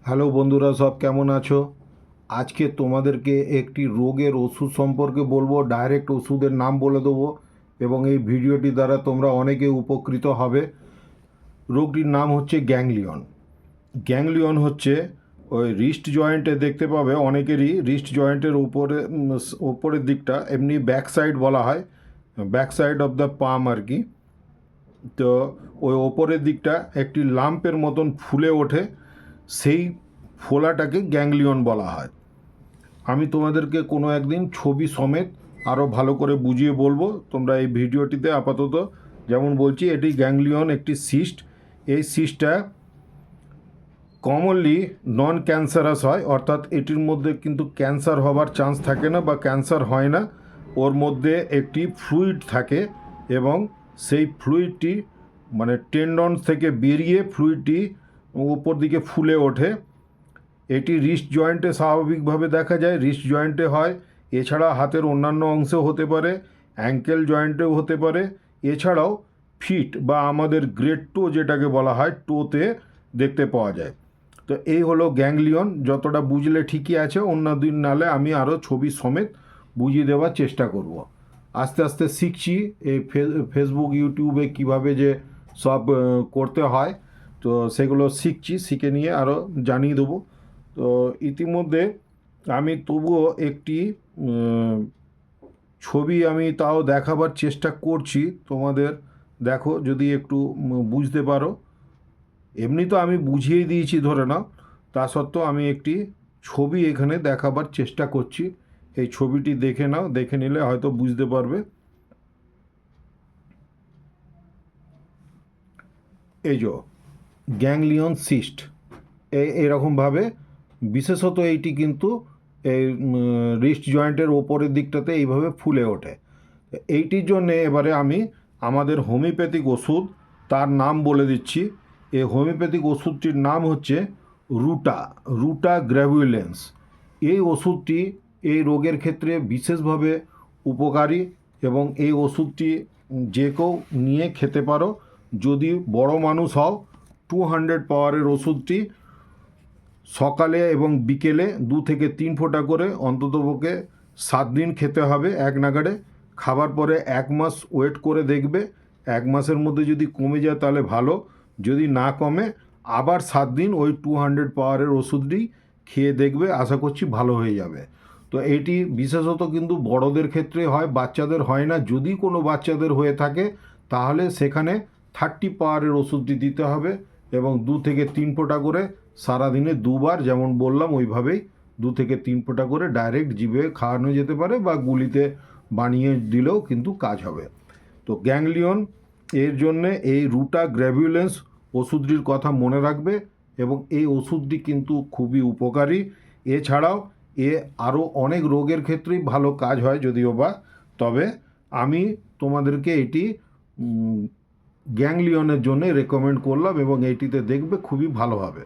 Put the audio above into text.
Hello বন্ধুরা, সব কেমন আছো? আজকে তোমাদেরকে একটি রোগের ওষুধ সম্পর্কে বলবো। ডাইরেক্ট ওষুধের নাম বলে দেবো এবং এই ভিডিওটি দ্বারা তোমরা অনেকে উপকৃত হবে। রোগটির নাম হচ্ছে গ্যাংলিয়ন। গ্যাংলিয়ন হচ্ছে ওই রিস্ট জয়েন্টে দেখতে পাবে অনেকেরই, রিস্ট জয়েন্টের উপরের দিকটা এমনি ব্যাক সাইড বলা হয়, ব্যাক সাইড অফ দ্য পাম আর কি। তো ওই ওপরের দিকটা একটি লাম্পের মতন ফুলে ওঠে, সেই ফোলাটাকে গ্যাংলিয়ন বলা হয়। আমি তোমাদেরকে কোনো একদিন ছবি সমেত আরও ভালো করে বুঝিয়ে বলবো। তোমরা এই ভিডিওটিতে আপাতত যেমন বলছি, এটি গ্যাংলিয়ন একটি সিস্ট। এই সিস্টটা কমনলি নন ক্যান্সারাস হয়, অর্থাৎ এটির মধ্যে কিন্তু ক্যান্সার হবার চান্স থাকে না বা ক্যান্সার হয় না। ওর মধ্যে একটি ফ্লুইড থাকে এবং সেই ফ্লুইডটি মানে টেন্ডনস থেকে বেরিয়ে ফ্লুইডটি উপর দিকে ফুলে ওঠে। এটি রিস্ট জয়েন্টে স্বাভাবিকভাবে দেখা যায়, রিস্ট জয়েন্টে হয়। এছাড়া হাতের অন্যান্য অংশেও হতে পারে, অ্যাঙ্কেল জয়েন্টেও হতে পারে। এছাড়াও ফিট বা আমাদের গ্রেট টো যেটাকে বলা হয়, টোতে দেখতে পাওয়া যায়। তো এই হলো গ্যাংলিয়ন। যতটা বুঝলে ঠিকই আছে, অন্য দিন নালে আমি আরও ছবি সমেত বুঝিয়ে দেওয়ার চেষ্টা করব। আস্তে আস্তে শিখছি এই ফেসবুক ইউটিউবে কিভাবে যে সব করতে হয়, তো সেগুলো শিখছি, শিখে নিয়ে আরও জানিয়ে দেবো। তো ইতিমধ্যে আমি তবুও একটি ছবি আমি তাও দেখাবার চেষ্টা করছি তোমাদের। দেখো যদি একটু বুঝতে পারো। এমনি তো আমি বুঝিয়ে দিয়েছি ধরে নাও, তা সত্ত্বেও আমি একটি ছবি এখানে দেখাবার চেষ্টা করছি। এই ছবিটি দেখে নাও, দেখে নিলে হয়তো বুঝতে পারবে। এই যে গ্যাংলিয়ন সিস্ট এরকমভাবে, বিশেষত এইটি কিন্তু এই রিস্ট জয়েন্টের ওপরের দিকটাতে এইভাবে ফুলে ওঠে। এইটির জন্যে এবারে আমি আমাদের হোমিওপ্যাথিক ওষুধ, তার নাম বলে দিচ্ছি। এই হোমিওপ্যাথিক ওষুধটির নাম হচ্ছে রুটা, রুটা গ্র্যাভিউলেন্স। এই ওষুধটি এই রোগের ক্ষেত্রে বিশেষভাবে উপকারী এবং এই ওষুধটি যে কেউ নিয়ে খেতে পারো। যদি বড় মানুষ হও, 200 পাওয়ারের ওষুধটি সকালে এবং বিকেলে 2 থেকে 3 ফোঁটা করে অন্ততপক্ষে 7 দিন খেতে হবে এক নাগাড়ে। খাবার পরে 1 মাস ওয়েট করে দেখবে, 1 মাসের মধ্যে যদি কমে যায় তাহলে ভালো, যদি না কমে আবার 7 দিন ওই 200 পাওয়ারের ওষুধটি খেয়ে দেখবে, আশা করছি ভালো হয়ে যাবে। তো এইটি বিশেষত কিন্তু বড়দের ক্ষেত্রে হয়, বাচ্চাদের হয় না। যদি কোনো বাচ্চাদের হয়ে থাকে তাহলে সেখানে 30 পাওয়ারের ওষুধটি দিতে হবে এবং 2 থেকে 3 ফোঁটা করে সারাদিনে 2বার, যেমন বললাম ওইভাবেই 2 থেকে 3 ফোঁটা করে ডাইরেক্ট জিভে খাওয়ানো যেতে পারে বা গুলিতে বানিয়ে দিলেও কিন্তু কাজ হবে। তো গ্যাংলিয়ন এর জন্যে এই রুটা গ্র্যাভিউলেন্স ওষুধটির কথা মনে রাখবে এবং এই ওষুধটি কিন্তু খুবই উপকারী। এছাড়াও এ আরও অনেক রোগের ক্ষেত্রেই ভালো কাজ হয় যদিও বা, তবে আমি তোমাদেরকে এটি গ্যাংলিয়নের জন্য রেকমেন্ড করলাম এবং এইটিতে দেখবে খুবই ভালো হবে।